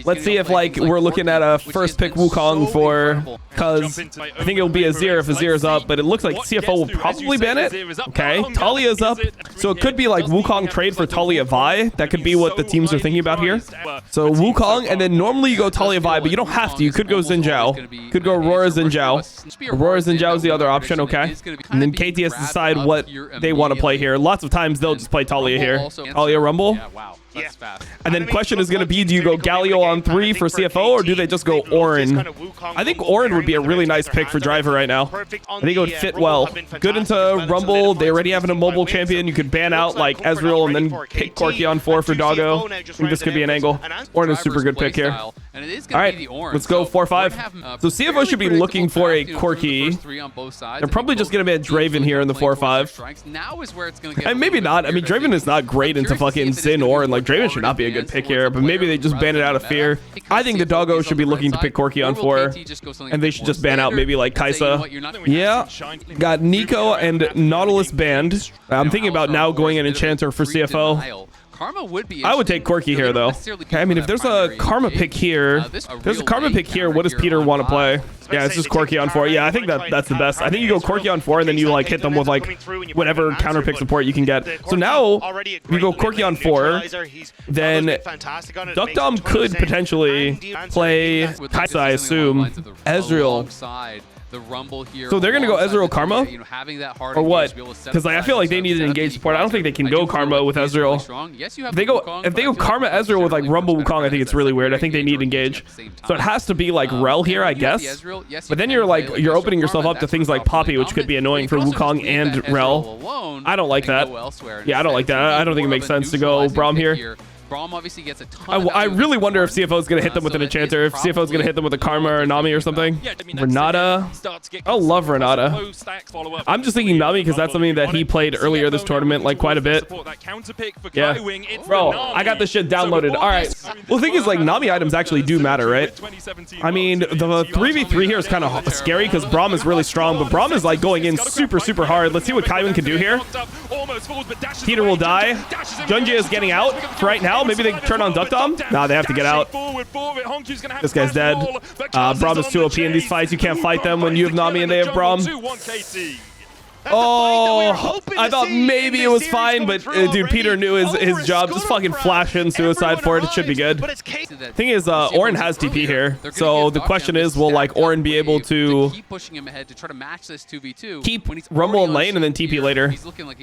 Let's see if like we're looking at a first pick Wukong for, because I think it'll be Azir if Azir's up, but it looks like CFO will probably ban it. Okay, Talia's up, so it could be like Wukong trade for Talia Vi. That could be what the teams are thinking about here. So Wukong, and then normally you go Talia Vi, but you don't have to. You could go Xin Zhao. Could go Aurora Xin Zhao. Aurora Xin Zhao is the other option, okay. And then KT has to decide what they want to play here. Lots of times they'll just play Talia here. Talia Rumble. And then question is going to be, do you go Galio on 3 for CFO, or do they just go Orin? I think Orin would be a really nice pick for Driver right now. I think it would fit well. Good into Rumble. They already have an immobile champion. You could ban out like Ezreal and then pick Corki on 4 for Doggo. I think this could be an angle. Orin is a super good pick here. All right, let's go 4-5. So CFO should be looking for a Corki. They're probably just going to be a Draven here in the 4-5. And maybe not. I mean, Draven is not great into fucking Xin or like Draven should not be a good pick here, but maybe they just ban it out of fear. I think the Doggo should be looking to pick Corki on 4, and they should just ban out maybe like Kaisa. Yeah, got Nico and Nautilus banned. I'm thinking about now going an Enchanter for CFO. I would take Corki here, though. Okay, I mean, if there's a Karma pick here, what does Peter want to play? Yeah, it's just Corki on 4. Yeah, I think that's the best. I think you go Corki on 4, and then you like hit them with like whatever counter pick support you can get. So now you go Corki on 4, then Duckdom could potentially play Kaisa, I assume. Ezreal. So they're gonna go Ezreal Karma, or what? Because like, I feel like they need an engaged support. I don't think they can go Karma with Ezreal. If they go Karma Ezreal with like Rumble Wukong, I think it's really weird. I think they need engage. So it has to be like Rel here, I guess. But then you're opening yourself up to things like Poppy, which could be annoying for Wukong and Rel. I don't like that. Yeah, I don't like that. I don't think it makes sense to go Braum here. Braum obviously gets a ton I really wonder if CFO is going to hit them with an Enchanter, if CFO is going to hit them with a Karma or Nami or something. Renata. I love Renata. I'm just thinking Nami because that's something that he played earlier this tournament, like quite a bit. Yeah. Bro, I got this shit downloaded. All right. Well, the thing is, like, Nami items actually do matter, right? I mean, the 3v3 here is kind of scary because Braum is really strong, but Braum is, like, going in super, super hard. Let's see what Kaiwin can do here. Peter will die. Junji is getting out for right now. Maybe they turn on Duckdom. Nah, they have to get out. This guy's dead. Braum is too OP in these fights. You can't fight them when you have Nami and they have Braum. Oh, I thought maybe it was fine, but dude, Peter knew his job. Just fucking flash in suicide for it. It should be good. Thing is, Orin has TP here, so the question is, will like Orin be able to keep Rumble in lane and then TP later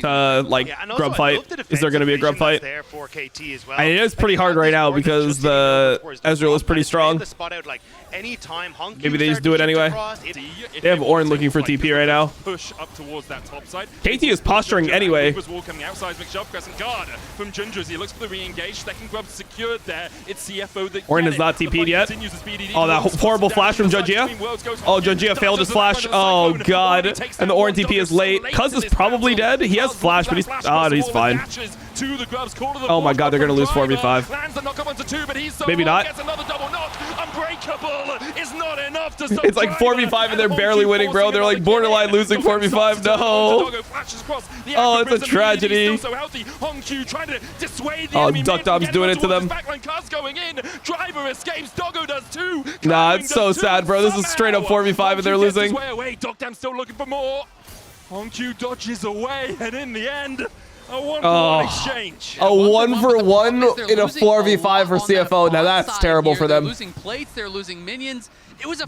to like grub fight? Is there going to be a grub fight? And it is pretty hard right now because the Ezreal is pretty strong. Maybe they just do it anyway. They have Orin looking for TP right now. KT is posturing anyway. Orin is not TP'd yet. Oh, that horrible flash from Junjia. Oh, Junjia failed his flash. Oh, God. And the Orin TP is late. Cuz is probably dead. He has flash, but he's fine. Oh my God, they're going to lose 4v5. Maybe not. It's like 4v5 and they're barely winning, bro. They're like borderline losing 4v5. No. Oh, it's a tragedy. Oh, Duckdom's doing it to them. Nah, it's so sad, bro. This is straight up 4v5 and they're losing. Honku dodges away, and in the end, a 1-for-1 exchange. A 1-for-1 in a 4v5 for CFO. Now that's terrible for them.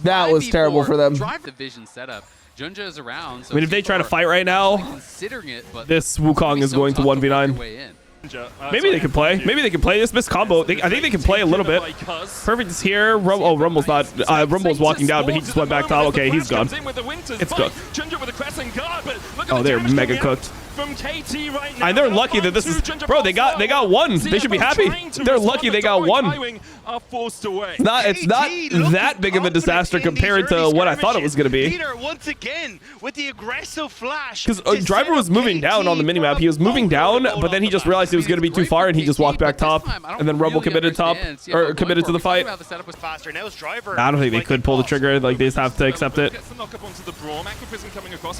That was terrible for them. I mean, if they try to fight right now, this Wukong is going to 1v9. Maybe they can play. Maybe they can play this combo. I think they can play a little bit. Perfect is here. Oh, Rumble's not. Rumble's walking down, but he just went back top. Okay, he's gone. It's cooked. Oh, they're mega cooked. And they're lucky that this is, bro. They got one. They should be happy. They're lucky they got one. It's not that big of a disaster compared to what I thought it was going to be. Because Driver was moving down on the minimap. He was moving down, but then he just realized it was going to be too far, and he just walked back top. And then Rumble committed top, or committed to the fight. I don't think they could pull the trigger. Like, they just have to accept it.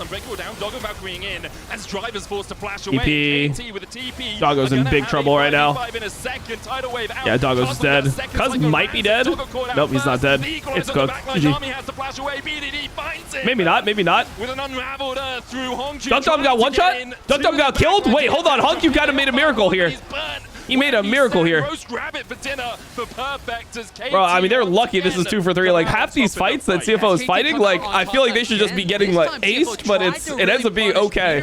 Unbreakable down, Doggo Valkyrieing in as Driver's forced to flash away. KT with a TP. Doggo's in big trouble right now. In a second. Tidal wave out. Yeah, Doggo's dead. Kha'Zix might be dead. Nope, he's not dead. It's cooked. Maybe not, maybe not. With an unraveled through Hongju. Duck got one shot? Duck got killed? Wait, hold on. Hongju kind of made a miracle here. He made a miracle here. Bro, I mean, they're lucky this is 2 for 3. Like, half these fights that CFO is fighting, like, I feel like they should just be getting, like, aced, but it ends up being okay.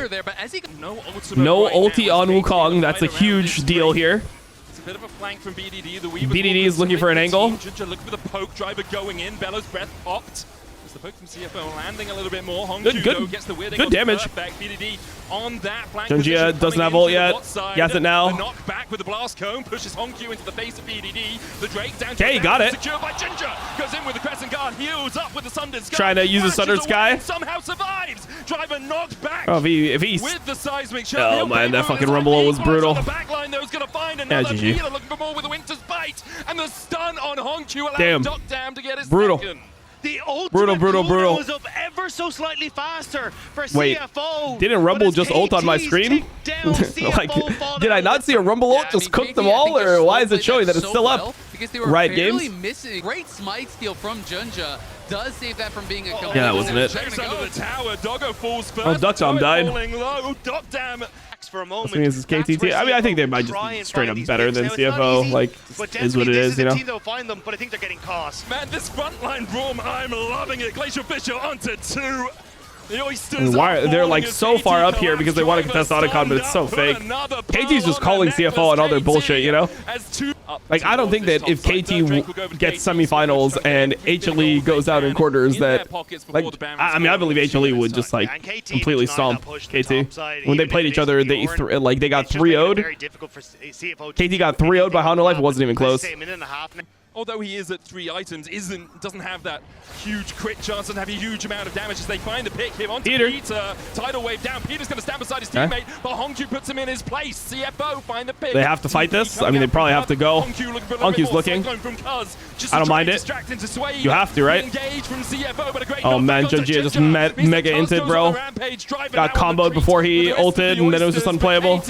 No ulti on Wukong. That's a huge deal here. It's a bit of a flank from BDD. BDD is looking for an angle. Looking for the poke. Driver going in. Bellow's breath popped. The poke from CFO landing a little bit more. Good damage. BDD on that flank. Junjia doesn't have ult yet. He has it now. The knock back with the blast cone pushes Hongju into the face of BDD. The Drake down. Okay, he got it. Secured by Ginger. Goes in with the crescent guard. Heals up with the Sundered Sky. Trying to use the Sundered Sky. Somehow survives. Driver knocked back. Oh, if he's with the seismic shot. Oh man, that fucking rumble was brutal. The backline though is gonna find another healer looking for more with the Winter's Bite and the stun on Hongju. Damn. Dam to get his brutal. Second. The ultimate brutal. goes up ever so slightly faster for CFO. Didn't Rumble just ult on my screen? Like, did I not see a Rumble ult just cook them all, or why is it showing that it's still up? Because they were barely missing. Great smite steal from Junja does save that from being a complete. Yeah, that wasn't it. Under the tower, Doggo falls first. Oh, Duckdam died. Duckdam for a moment. This is KTT. I mean, I think they might just be straight up better than CFO. Like, is what it is, you know? They'll find them, but I think they're getting caught. Man, this frontline room, I'm loving it. Glacial Fisher onto 2. The Oysters and why they're like so far up here because they want to contest Otacon, but it's so fake. KT's just calling CFO on all their bullshit, you know? Like, I don't think that if KT gets semifinals and HLE goes out in quarters that, like, I mean, I believe HLE would just like completely stomp KT. When they played each other, they got 3-0'd. KT got 3-0'd by Honda Life. It wasn't even close. Although he is at 3 items, doesn't have that huge crit chance, doesn't have a huge amount of damage as they find the pick here onto Peter. Tidal wave down. Peter's going to stand beside his teammate, but Hongju puts him in his place. CFO find the pick. They have to fight this. I mean, they probably have to go. Hongju's looking. I don't mind it. You have to, right? Oh man, Junjia just mega inted, bro. Got comboed before he ulted, and then it was just unplayable.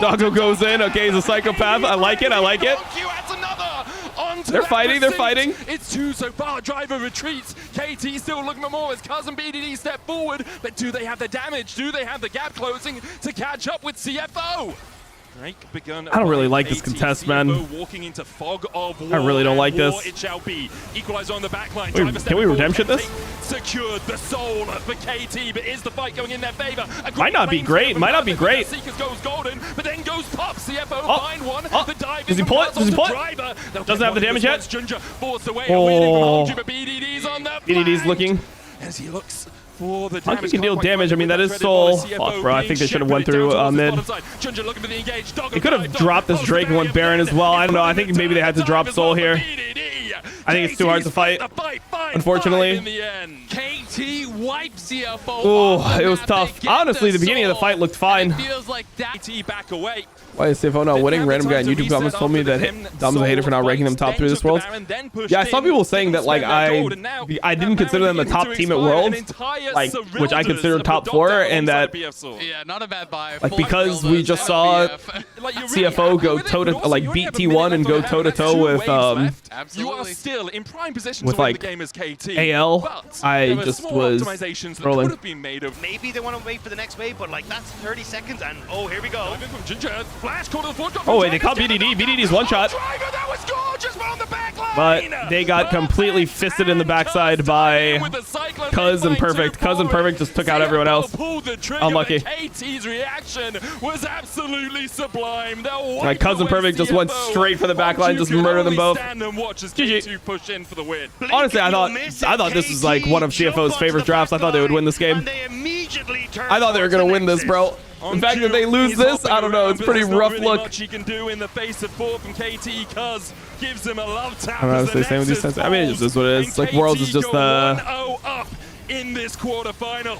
Doggo goes in. Okay, he's a psychopath. I like it. I like it. They're fighting. It's 2 so far. Driver retreats. KT still looking for more as Cousin BDD step forward. But do they have the damage? Do they have the gap closing to catch up with CFO? I don't really like this contest, man. I really don't like this. Can we redemption this? Secured the soul for KT, but is the fight going in their favor? Might not be great. Might not be great. Seekers goes golden, but then goes pop. CFO find one. The dive does he pull it? Does he pull it? Doesn't have the damage yet. Oh. BDD's looking. As he looks. Hongju can deal damage. I mean, that is soul. Fuck, bro. I think they should have went through mid. They could have dropped this Drake and went Baron as well. I don't know. I think maybe they had to drop soul here. I think it's too hard to fight, unfortunately. KT wipes CFO. Oh, it was tough. Honestly, the beginning of the fight looked fine. Why is CFO not winning? Random guy in YouTube comments told me that Dom's a hater for not ranking them top 3 this World. Yeah, I saw people saying that like I didn't consider them a top team at Worlds, like which I consider top 4, and that not a bad buy. Like because we just saw CFO go toe to like beat T1 and go toe to toe with you are still in prime position with like AL. I just was rolling. Maybe they want to wait for the next wave, but like that's 30 seconds, and oh, here we go. Oh wait, they caught BDD. BDD's one shot. But they got completely fisted in the backside by Cuz and Perfect. Cuz and Perfect just took out everyone else. Unlucky. KT's reaction was absolutely sublime. My Cuz and Perfect just went straight for the backline, just murdered them both. GG. Honestly, I thought this was like one of CFO's favorite drafts. I thought they would win this game. I thought they were gonna win this, bro. In fact, if they lose this, I don't know. It's pretty rough look. What she can do in the face of 4 from KT, Cuz gives him a love tap. I'm honestly saying with these sense. I mean, it just is what it is. Like Worlds is just up in this quarterfinal.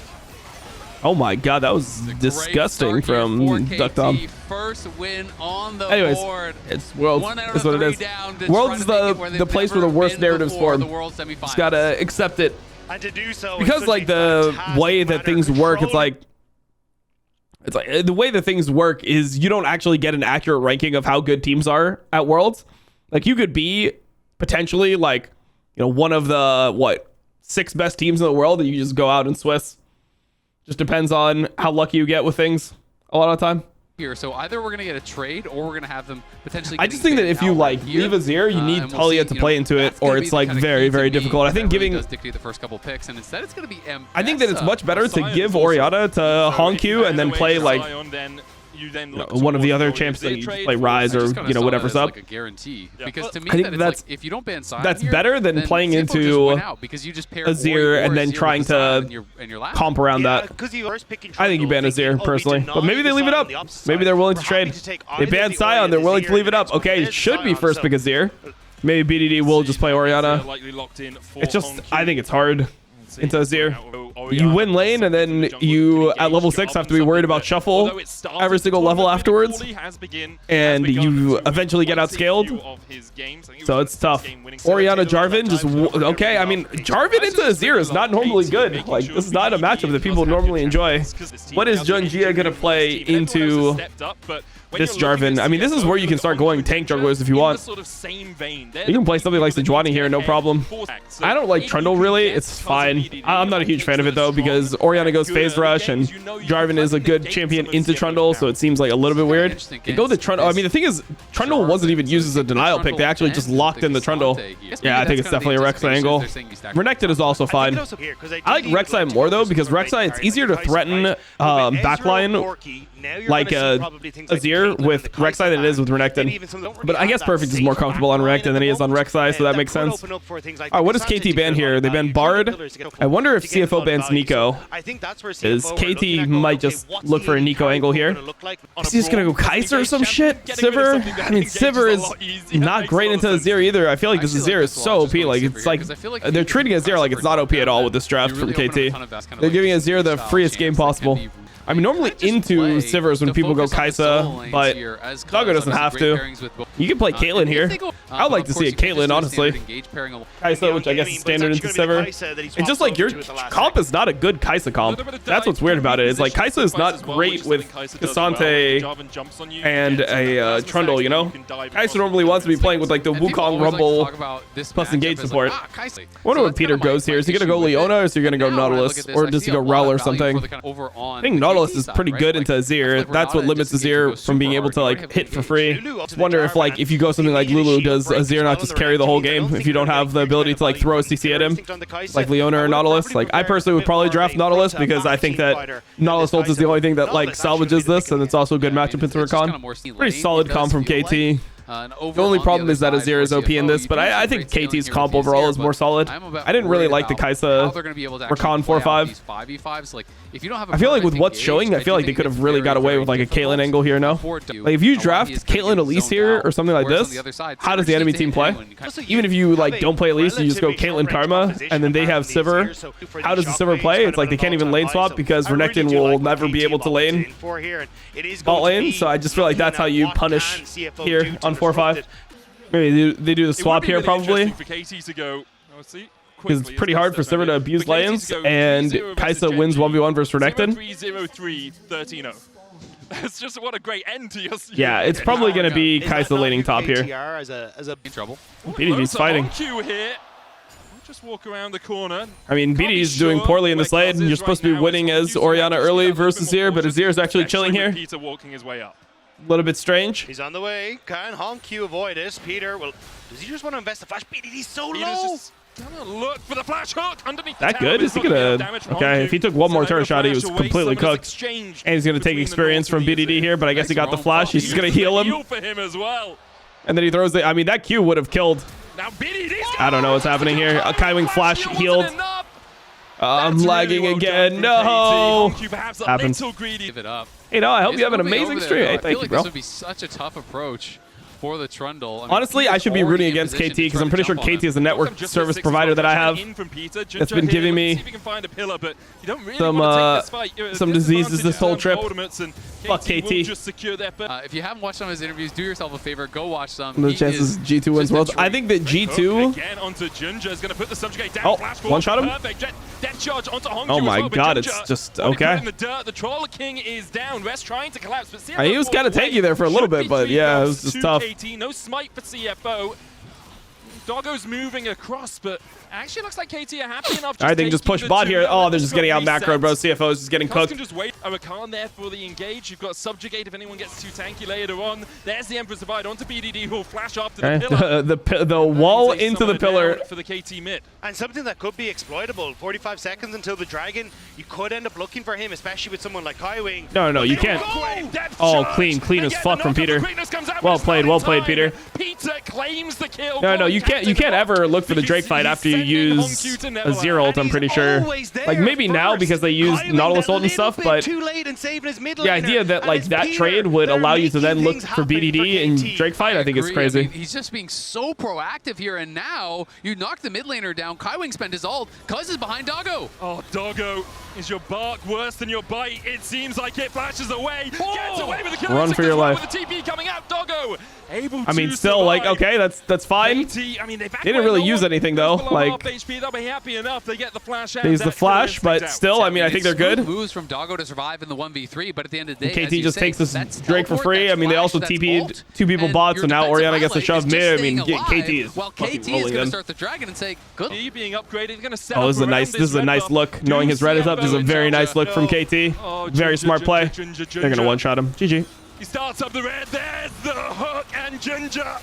Oh my god, that was disgusting from Duckdom. First win on the Anyways, board. it's Worlds. That's what it is. Worlds is the place where the worst narratives form. Just gotta accept it. And to do so, because like the way that things work, it's like the way that things work is you don't actually get an accurate ranking of how good teams are at Worlds. Like you could be potentially like, you know, one of the 6 best teams in the world, and you just go out and Swiss. Just depends on how lucky you get with things a lot of the time. Here, so either we're gonna get a trade or we're gonna have them potentially. I just think that if you like leave Azir, you need Talia to play into it, or it's like very, very difficult. I think giving does dictate the first couple picks, and instead it's gonna be I think that it's much better to give Orianna to Hongq and then play like one of the other champs that you play Rise or whatever's up. Like a guarantee, because to me I think that's if you don't ban Sion that's here, better than playing into because you just pair Azir and then trying to comp around that. I think you ban Azir personally, but maybe they leave it up. Maybe they're willing to trade. They ban Sion, they're willing to leave it up. Okay, it should be first pick Azir. Maybe BDD will just play Orianna. It's just, I think it's hard into Azir. You win lane, and then you at level 6 have to be worried about shuffle every single level afterwards, and you eventually get outscaled. So it's tough. Orianna Jarvan just okay. I mean, Jarvan into Azir is not normally good. Like, this is not a matchup that people normally enjoy. What is Junjia gonna play into this Jarvan? I mean, this is where you can start going tank jugglers if you want. You can play something like Sejuani here, no problem. I don't like Trundle really. It's fine. I'm not a huge fan of it though, because Orianna goes phase rush and Jarvan is a good champion into Trundle, so it seems like a little bit weird. They go the Trundle. I mean, the thing is, Trundle wasn't even used as a denial pick. They actually just locked in the Trundle. Yeah, I think it's definitely a Rek'Sai angle. Renekton is also fine. I like Rek'Sai more though, because Rek'Sai, it's easier to threaten backline like Azir with Rek'Sai than it is with Renekton. But I guess Perfect is more comfortable on Renekton than he is on Rek'Sai, so that makes sense. Alright, what does KT ban here? They ban Bard. I wonder if CFO bans Neeko. Is KT might just look for a Neeko angle here. Is he just gonna go Kaiser or some shit? Sivir? I mean, Sivir is not great into Azir either. I feel like this Azir is so OP. Like, it's like they're treating Azir like it's not OP at all with this draft from KT. They're giving Azir the freest game possible. I mean, normally into Sivers when people go Kaisa, but Doggo doesn't have to. You can play Caitlyn here. I would like to see a Caitlyn, honestly. Kaisa, which I guess is standard into Sivir. And just like your comp is not a good Kaisa comp. That's what's weird about it. It's like Kaisa is not great with Cassante and a Trundle, you know? Kaisa normally wants to be playing with like the Wukong Rumble plus engage support. I wonder what Peter goes here. Is he going to go Leona or is he going to go Nautilus? Or does he go Rel or something? I think Nautilus is pretty good into Azir. That's what limits Azir from being able to like hit for free. Just wonder if like if you go something like Lulu, does Azir not just carry the whole game if you don't have the ability to like throw a CC at him like Leona or Nautilus? Like I personally would probably draft Nautilus because I think that Nautilus ult is the only thing that like salvages this, and it's also a good matchup into Rakan. Pretty solid comp from KT. The only problem is that Azir is OP in this, but I think KT's comp overall is more solid. I didn't really like the Kaisa Rakan 4-5. I feel like with what's showing, I feel like they could have really got away with like a Caitlyn angle here, no? Like if you draft Caitlyn Elise here or something like this, how does the enemy team play? Even if you like don't play Elise, you just go Caitlyn Karma, and then they have Sivir. How does the Sivir play? It's like they can't even lane swap because Renekton will never be able to lane bot lane, so I just feel like that's how you punish here on 4-5. Maybe they do the swap here probably. Because it's pretty hard for Sivir to abuse lanes, and Kaisa wins 1v1 versus Renekton. 3-0-3, 13-0. That's just what a great end to your yeah, it's probably going to be Kaisa laning top here. BDD's fighting. Just walk around the corner. I mean, BDD's doing poorly in this lane. You're supposed to be winning as Orianna early versus Azir, but Azir is actually chilling here. Peter walking his way up. A little bit strange. He's on the way. Can Hongq avoid this? Peter, well, does he just want to invest the flash? BDD's so low. Look for the flash hook underneath. That good? Is he gonna? Okay, if he took one more turret shot, he was completely cooked. And he's gonna take experience from BDD here, but I guess he got the flash. He's just gonna heal him. And then he throws the. I mean, that Q would have killed. I don't know what's happening here. A Kaiwing flash healed. I'm lagging again. No. Happens. Hey, no, I hope you have an amazing stream. Hey, thank you, bro. This would be such a tough approach for the Trundle. Honestly, I should be rooting against KT because I'm pretty sure KT is the network service provider that I have that's been giving me some diseases this whole trip. Fuck will KT. just secure their If you haven't watched some of his interviews, do yourself a favor, go watch some. The chances G2 wins Worlds. I think that G2. Again onto Junja is going to put the subjugate down. Oh, Flash one shot him. Perfect. Death charge onto Hongju. Oh my as well, god, Junja it's just already put okay. in the dirt. The Troll King is down. Rest trying to collapse, but CFO He was kind of tanky there for a little bit, but yeah, it was just tough. KT, no smite for CFO. Doggo's moving across, but actually looks like KT are happy enough. I think just push bot here. Oh, they're just getting out macro, bro. CFO is just getting cooked. Can just wait. A Rakan there for the engage. You've got subjugate if anyone gets too tanky later on. There's the Emperor's Divide onto BDD, who will flash after the pillar. the wall into the pillar for the KT mid. And something that could be exploitable. 45 seconds until the dragon. You could end up looking for him, especially with someone like KaiWing. No, you can't. Oh, clean as fuck from Peter. Well played, Peter. Peter claims the kill. No, you can't ever look for the Drake fight after you use a zero ult, I'm pretty sure. Like maybe now because they use Nautilus ult and stuff, but the idea that like that trade would allow you to then look for BDD and Drake fight, I think it's crazy. I mean, he's just being so proactive here, and now you knock the mid laner down. KaiWing spent his ult. Kha'Zix is behind Doggo. Oh, Doggo, is your bark worse than your bite? It seems like it flashes away. Gets away with the kill. Run for your life. With the TP coming out, Doggo. I mean, still like okay, that's fine. I mean, they didn't really use anything though. Like HP, they'll be happy enough. They get the flash out. They use the flash, but still, I mean, I think they're good. Moves from Doggo to survive in the 1v3, but at the end of the day, KT just takes this Drake for free. I mean, they also TP'd 2 people bots, so now Orianna gets a shove mid. I mean, KT is fucking rolling in. Start the dragon and say, good. Being upgraded, going to oh, this is a nice look. Knowing his red is up, this is a very nice look from KT. Very smart play. They're gonna one-shot him. GG. He starts up the red. There's the hook and Junja.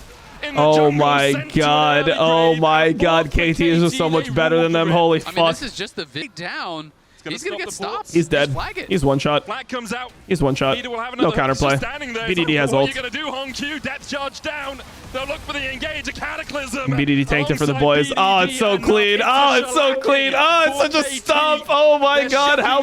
Oh my god. Oh my god. KT is just so much better than them. Holy fuck. I mean, this is just the vid down. He's gonna get stopped. He's dead. He's one shot. Flag comes out. He's one shot. No counterplay. BDD has ult. What are you gonna do, Hongju? Death charge down. They'll look for the engage. A cataclysm. BDD tanked it for the boys. Oh, it's so clean. Oh, it's so clean. Oh, it's such a stomp. Oh my god. How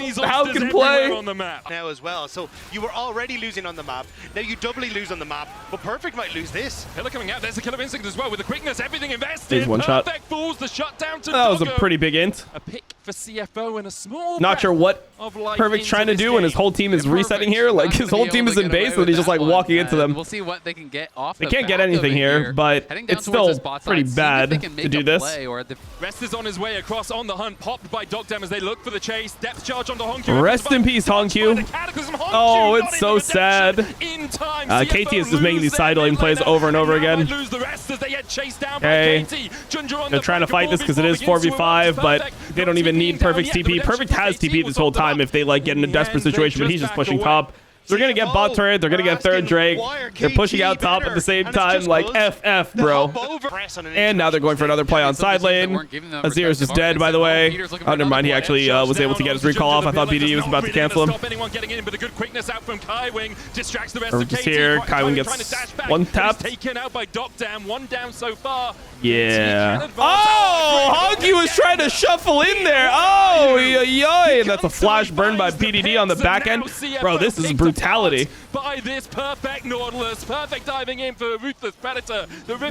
can play on the map now as well? So you were already losing on the map. Now you doubly lose on the map. But Perfect might lose this. Pillar coming out. There's a Killer Instinct as well with the quickness. Everything invested. He's one shot. Perfect falls the shutdown to That was a pretty big int. A pick for CFO and a small. Not sure what Perfect's trying to do when his whole team is resetting here. Like his whole team is in base and he's just like walking into them. We'll see what they can get off. They can't get anything here, but it's still pretty bad to do this. Rest is on his way across on the hunt, popped by Dogdam as they look for the chase. Depth charge onto Hongju. Rest in peace, Hongju. Oh, it's so sad. KT is just making these side lane plays over and over again. Okay, they're trying to fight this because it is 4v5, but they don't even need Perfect's TP. Perfect has TP this whole time if they like get in a desperate situation, but he's just pushing top. They're going to get bot turret. They're going to get third Drake. They're pushing out top at the same time. Like, FF, bro. And now they're going for another play on side lane. Azir is just dead, by the way. Oh, never mind. He actually was able to get his recall off. I thought BDD was about to cancel him. We're just here. KaiWing gets one tap. Yeah. Oh, Hongju was trying to shuffle in there. Oh, yoy. And that's a flash burn by BDD on the back end. Bro, this is brutality. By this perfect Nautilus, perfect diving in for Ruthless Predator.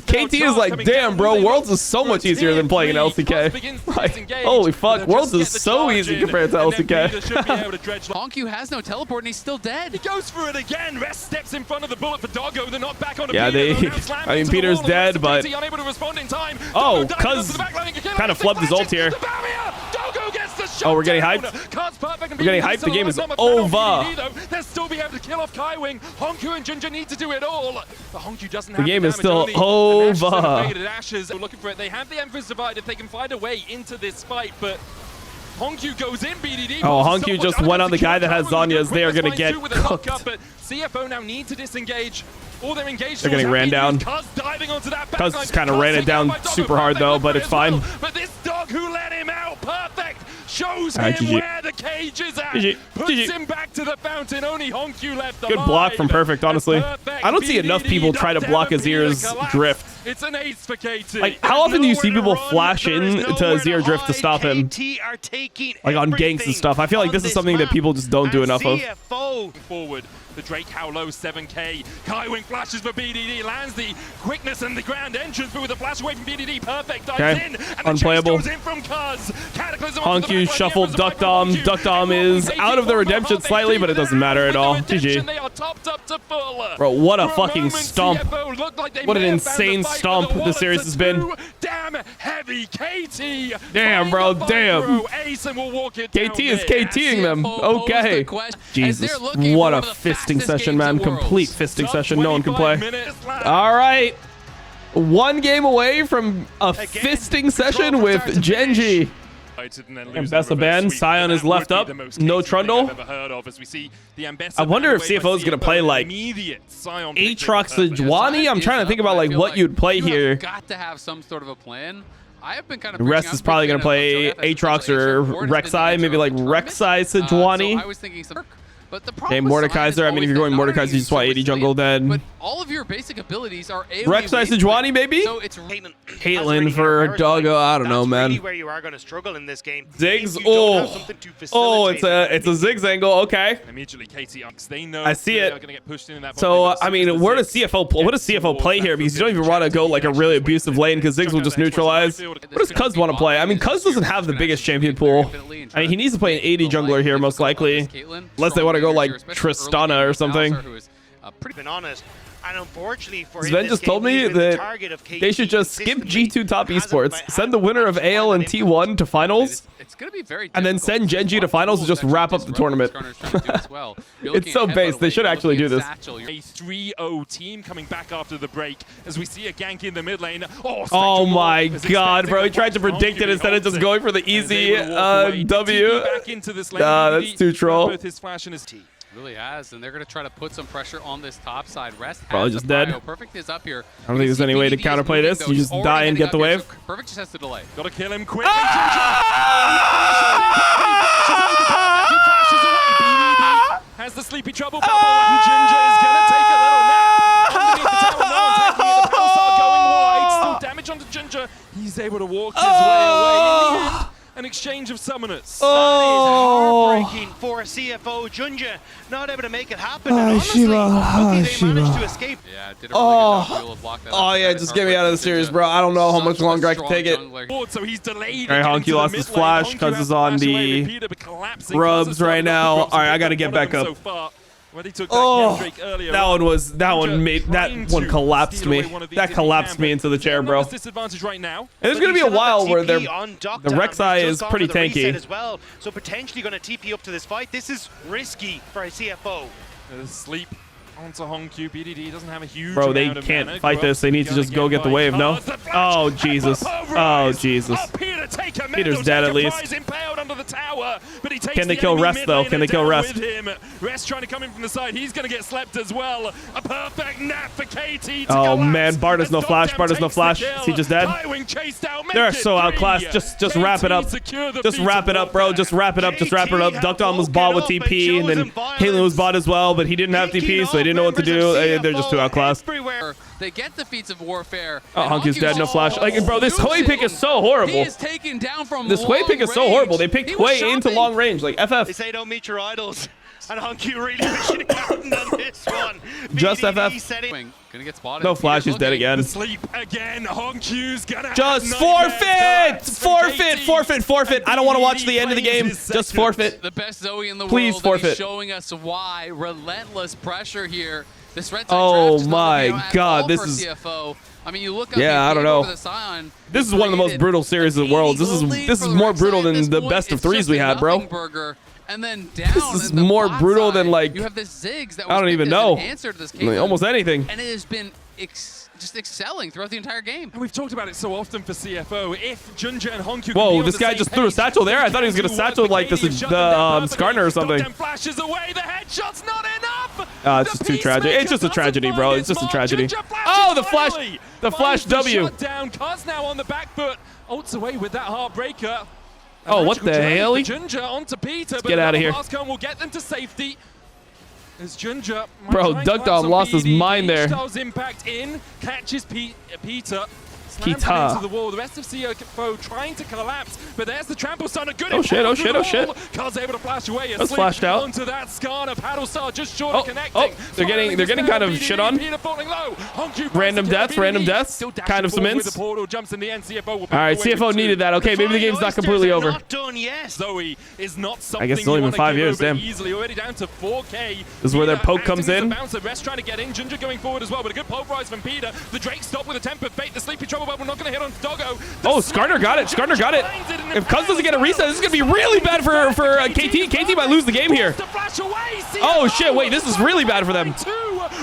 KT is like, damn, bro, Worlds is so much easier than playing in LCK. Like, holy fuck, Worlds is so easy compared to LCK. Hongju has no teleport and he's still dead. He goes for it again. Rest steps in front of the bullet for Doggo. They're not back on yeah, I mean, Peter's dead, but oh, Cuz kind of flubbed his ult here. Oh, we're getting hyped. We're getting hyped. The game is over. They'll still be able to kill off KaiWing. Hongju and Junja need to do it all. But Hongju doesn't have the game is still over. Ashes are looking for it. They have the Emperor's Divide if they can find a way into this fight, but Hongju goes in. BDD. Oh, Hongju just went on the guy that has Zhonya's. They are going to get cooked. But CFO now need to disengage. All their engaged. They're getting ran down. Cuz just kind of ran it down super hard though, but it's fine. But this dog who let him out, perfect. Shows him where the cage is at. Puts him back to the fountain. Only Hongju left alive. Good block from Perfect, honestly. I don't see enough people try to block Azir's drift. It's an ace for KT. Like, how often do you see people flash in to Azir drift to stop him? Like on ganks and stuff. I feel like this is something that people just don't do enough of. Forward. The Drake, how low? 7k. Kaiwing flashes for BDD, lands the quickness and the ground entrance, but with a flash away from BDD, perfect dives in, and the unplayable. chase goes in from Kha'Zix. Cataclysm Honku shuffled Duck Dom. Duck Dom is out of the redemption slightly, but it doesn't matter at all. GG. They are topped up to full. Bro, what a fucking stomp. What an insane stomp this series has been. Damn heavy KT. Damn, bro, damn. KT is KTing them. Okay. Jesus, what a fisting session, man. Complete fisting session. No one can play. All right. One game away from a fisting session with Genji. And Bessa ban. Sion is left up. No Trundle. I wonder if CFO is going to play like Aatrox Sejuani. I'm trying to think about like what you'd play here. Got to have some sort of a plan. I have been kind of the rest is probably going to play Aatrox or Rek'Sai, maybe like Rek'Sai Sejuani. I was thinking some. Okay, Mordekaiser. I mean, if you're going Mordekaiser, you just want 80 jungle then. But all of your basic abilities are Rek'Sai Sejuani, maybe? So it's Caitlyn for Doggo. I don't know, man. Really where you are going to struggle in this game. Ziggs. Oh, it's a Ziggs angle. Okay. Immediately, KT, they know I see it. So I mean, where does CFO play here? Because you don't even want to go like a really abusive lane because Ziggs will just neutralize. What does Kha'Zix want to play? I mean, Kha'Zix doesn't have the biggest champion pool. I mean, he needs to play an 80 jungler here most likely, unless they want to go like Tristana or something. Been honest, and unfortunately for Sven just told me that they should just skip G2 top esports, send the winner of AL and T1 to finals, and then send Genji to finals and just wrap up the tournament. It's so base. They should actually do this. A 3-0 team coming back after the break as we see a gank in the mid lane. Oh my god, bro. He tried to predict it instead of just going for the easy W. Nah, that's too troll. Really has, and they're going to try to put some pressure on this top side. Rest probably just dead. Perfect is up here. I don't think there's any way to counterplay this. You just die and get the wave. So Perfect just has to delay. Gotta kill him quickly. Has the sleepy trouble bubble, and Ginger is gonna take a little nap underneath the tower. No one taking it. The Pulsar going wide. Still damage onto Ginger. He's able to walk his way away. In the end, an exchange of summoners. That is heartbreaking for CFO. Ginger not able to make it happen. And honestly, they managed to escape. Yeah, did a really good job to block that up. Yeah, just get me out of the series, bro. I don't know how much longer I can take it. So he's delayed. All right, Honky lost his flash because he's on the rubs right now. All right, I got to get back up. That one collapsed me. That collapsed me into the chair, bro. And there's gonna be a while where the Rek'Sai is pretty tanky. As well, so potentially gonna TP up to this fight. This is risky for a CFO. Sleep onto Honku. BDD doesn't have a huge bro, they can't fight this. They need to just go get the wave, no? Oh, Jesus. Oh, Jesus. Peter's dead at least. Can they kill Rest, though? Can they kill Rest? Rest trying to come in from the side. He's going to get slept as well. A perfect nap for KT. Oh, man. Bard has no flash. Bard has no flash. Is he just dead? They're so outclassed. Just wrap it up. Just wrap it up, bro. Just wrap it up. Just wrap it up. Duckdom was bought with TP, and then Caitlyn was bought as well, but he didn't have TP, so they didn't know what to do. They're just too outclassed. They get the feats of warfare. Oh, Honky's dead. No flash. Like, bro, this Hui pick is so horrible. He is taken down from this Hui pick is so horrible. They picked Hui into long range. Like, FF. They say don't meet your idols. And Honky really pushing it on this one. Just FF. Gonna get spotted. No flash, he's dead again. Sleep again. Honky's gonna just forfeit! Forfeit. I don't want to watch the end of the game. Just forfeit. The best Zoe in the Please world. Forfeit. Showing us why. Relentless pressure here. This red oh my god, this is CFO. I mean, you look up I don't know. This is one of the most brutal series in the world. This is more brutal than the best of threes we had, bro. And then down this is more brutal than like you have this Ziggs that I don't even know. Answer to this almost anything. And it has been just excelling throughout the entire game. And we've talked about it so often for CFO. If Junja and Honku whoa, this guy just threw a satchel there. I thought he was gonna satchel like this is the Skarner or something. Flashes away. The headshot's not enough. It's just too tragic. It's just a tragedy, bro. It's just a tragedy. Oh, the flash W. Down. Kha'Zix now on the back foot. Ults away with that heartbreaker. Oh, what the hell? Junja onto Peter, get out of here. Will get them to safety. As Junja, bro, Duckdom lost his mind there. Impact in, catches Peter. Kita. Into the wall. The rest of CFO trying to collapse, but there's the trample stun. A good Oh shit, oh shit, oh shit. Kaz able to flash away. That's flashed out. Onto that Skarner. Paddle Star just short of connecting. Oh, they're getting kind of shit on. Random deaths, kind of some ins. All right, CFO needed that. Okay, maybe the game's not completely over. Not done yet. Zoe is not something I guess it's only been 5 years, damn. Easily already down to 4K. This is where their poke comes in. Rest trying to get in. Ginger going forward as well, but a good pulverize from Peter. The Drake stopped with a temper fate. The sleepy trouble bubble not going to hit on Doggo. Oh, Skarner got it. Skarner got it. If Cuz doesn't get a reset, this is going to be really bad for KT. KT might lose the game here. Oh shit, wait, this is really bad for them.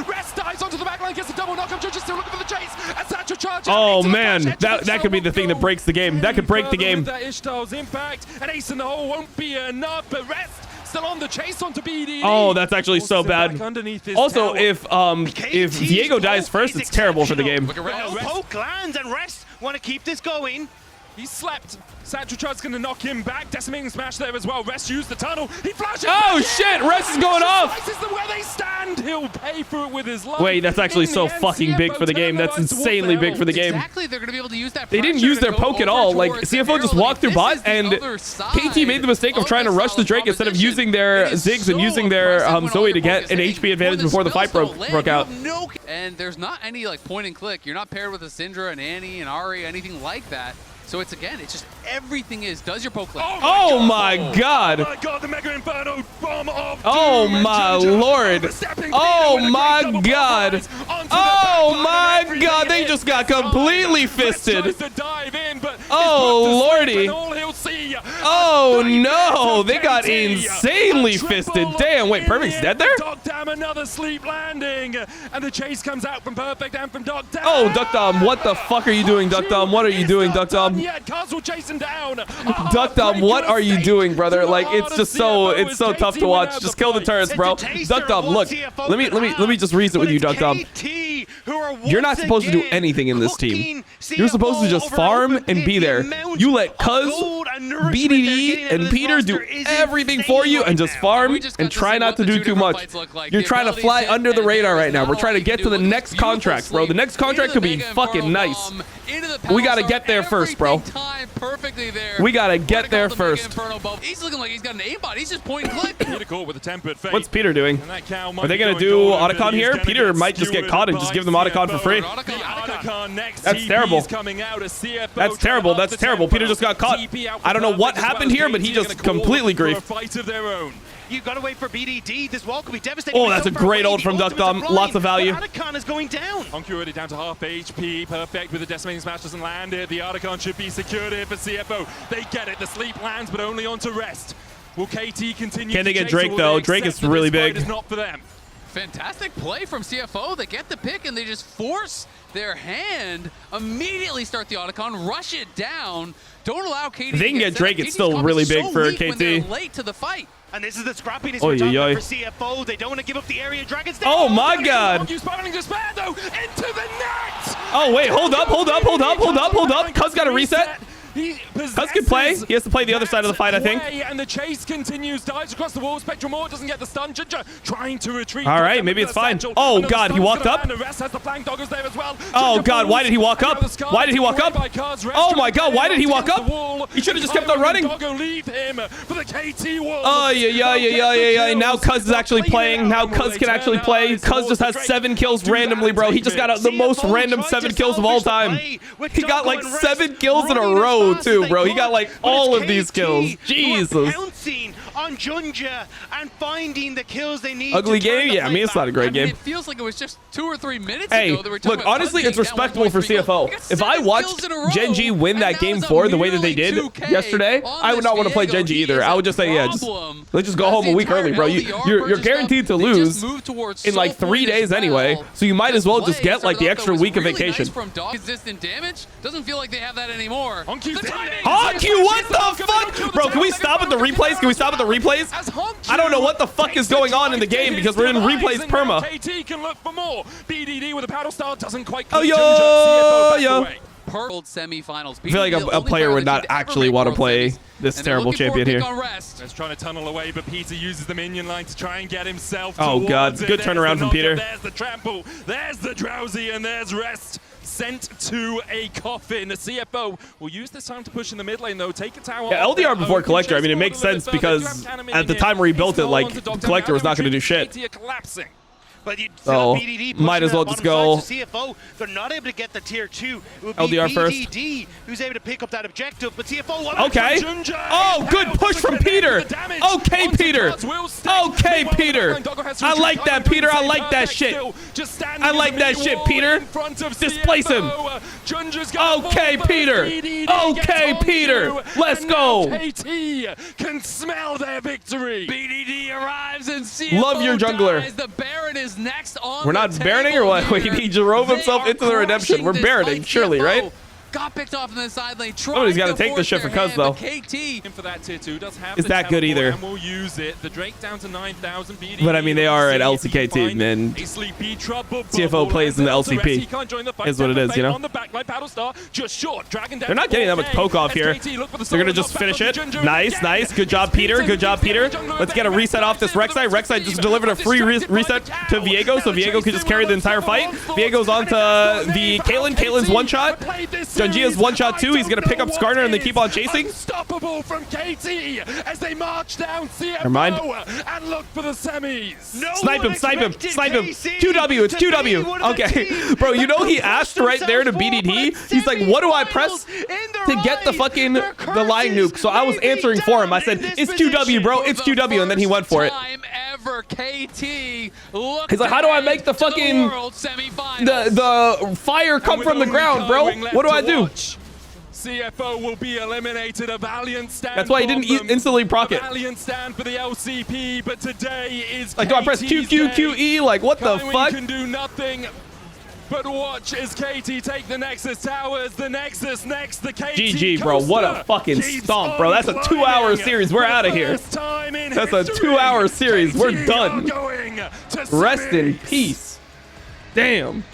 Rest dives onto the backline, gets a double knock. Ginger still looking for the chase. Oh man, that could be the thing that breaks the game. That could break the game. That Ishtar's impact, an ace in the hole won't be enough, but Rest still on the chase onto BDD. Oh, that's actually so bad. Also, if Diego dies first, it's terrible for the game. Poke lands and Rest want to keep this going. He slept. Satchel Chud's going to knock him back. Decimating smash there as well. Rest used the tunnel. He flashes. Oh shit! Rest is going off. This is where they stand. He'll pay for it with his life. Wait, that's actually so fucking big for the game. That's insanely big for the game. Exactly, they're going to be able to use that. They didn't use their poke at all. Like CFO just walked through bot, and KT made the mistake of trying to rush the Drake instead of using their Ziggs and using their Zoe to get an HP advantage before the fight broke out. And there's not any like point and click. You're not paired with a Syndra, an Annie, an Ari, anything like that. So it's just everything does your poke land. Oh my god. Oh my god, the Mega Inferno bomb of Oh my lord. Oh my god. Oh my god, they just got completely fisted. Oh lordy. Oh no, they got insanely fisted. Damn, wait, Perfect's dead there? Dogdam, another sleep landing. And the chase comes out from Perfect and from Dogdam. Oh, Duckdom, what the fuck are you doing, Duckdom? What are you doing, Duckdom? Cars will chase him down. Duckdom, what are you doing, brother? Like, it's just so tough to watch. Just kill the turrets, bro. Duckdom, look, let me just reason with you, Duckdom. You're not supposed to do anything in this team. You're supposed to just farm and be there. You let Cuz, BDD, and Peter do everything for you and just farm and try not to do too much. You're trying to fly under the radar right now. We're trying to get to the next contract, bro. The next contract could be fucking nice. We gotta get there first, bro. We gotta get there first. He's looking like he's got an aimbot. He's just point and click. What's Peter doing? Are they gonna do Otacon here? Peter might just get caught and just give them Otacon for free. That's terrible. That's terrible. That's terrible. Peter just got caught. I don't know what happened here, but he just completely griefed. You've got to wait for BDD. This wall could be devastating. Oh, that's a great ult from Duckdom. Lots of value. Otacon is going down. Honky already down to half HP. Perfect with the decimating smash doesn't land it. The Otacon should be secured here for CFO. They get it. The sleep lands, but only onto Rest. Will KT continue? Can they get Drake though? Drake is really big. Is not for them. Fantastic play from CFO. They get the pick and they just force their hand, immediately start the Otacon, rush it down. Don't allow KT. If they can get Drake, it's still really big for KT. Late to the fight. And this is the scrappiness we're talking about for CFO. They don't want to give up the area. Dragons down. Oh my god. Spiraling despair though into the net. Oh wait, hold up. Cuz got a reset. Cuz can play. He has to play the other side of the fight, I think. And the chase continues. Dives across the wall. Spectral Maw doesn't get the stun. Ginger trying to retreat. All right, maybe it's fine. Oh god, he walked up. Oh god, why did he walk up? Why did he walk up? Oh my god, why did he walk up? He should have just kept on running. Oh yeah. Now Cuz is actually playing. Now Cuz can actually play. Cuz just has 7 kills randomly, bro. He just got the most random 7 kills of all time. He got like 7 kills in a row too, bro. He got like all of these kills. Jesus. On Junja and finding the kills they need. Ugly game? Yeah, I mean, it's not a great game. It feels like it was just 2 or 3 minutes ago that we were talking about. Look, honestly, it's respectable for CFO. If I watched Gen G win that game 4 the way that they did yesterday, I would not want to play Gen G either. I would just say, yeah, let's just go home a week early, bro. You're guaranteed to lose in like 3 days anyway, so you might as well just get like the extra week of vacation. Consistent damage doesn't feel like they have that anymore. Honky, what the fuck? Bro, can we stop at the replays? Can we stop at the replays? I don't know what the fuck is going on in the game because we're in replays perma. KT can look for more. BDD with a paddle star doesn't quite. Oh yo. World semifinals. I feel like a player would not actually want to play this terrible champion here. Just trying to tunnel away, but Peter uses the minion line to try and get himself. Oh god, good turnaround from Peter. There's the trample, there's the drowsy, and there's Rest. sent to a coffin. The CFO will use this time to push in the mid lane, though. Take a tower. Yeah, LDR before Collector. I mean, it makes sense because at the time where he built it, like, Collector was not going to do shit. But you So, BDD might as well just go. CFO, they're not able to get the tier 2. It would be LDR first. BDD who's able to pick up that objective, but CFO. Okay. Oh, good push from Peter. Okay, Peter. Okay, Peter. I like that, Peter. I like that shit. I like that shit, Peter. Displace him. Okay, Peter. Okay, Peter. Let's go. KT can smell their victory. BDD arrives and CFO Love your jungler. dies. The Baron is next on We're not Baroning or what? Wait, he drove himself into the redemption. We're Baroning, surely, right? Got picked off in the side lane. Somebody's got to take the shit for Cuz, though. KT For that tier 2 does have Is that good either? And we'll use it. The Drake down to 9,000. But I mean, they are at LCK team, and CFO plays in the LCP. Is what it is, you know? They're not getting that much poke off here. They're going to just finish it. Nice, nice. Good job, Peter. Good job, Peter. Let's get a reset off this Rek'Sai. Rek'Sai just delivered a free reset to Viego, so Viego could just carry the entire fight. Viego's on to the Caitlyn. Caitlyn's one-shot. Junjia's one-shot too. He's going to pick up Skarner and they keep on chasing. Unstoppable from KT as they march down CFO. Never mind. And look for the semis. No Snipe him, snipe him, snipe him. 2W, it's 2W. Okay. Bro, you know he asked right there to BDD. He's like, what do I press to get the fucking the line nuke? So I was answering for him. I said, it's 2W, bro. It's 2W. And then he went for it. KT. He's like, how do I make the fucking the fire come from the ground, bro? What do I do? CFO will be eliminated. A valiant stand. That's why he didn't instantly proc it. Valiant stand for the LCP, but today is like, do I press Q, Q, Q, E? Like, what the fuck? Can do nothing. But watch as KT take the Nexus towers. The Nexus next. The KT GG, bro. What a fucking stomp, bro. That's a 2-hour series. We're out of here. That's a 2-hour series. We're done. Rest in peace. Damn.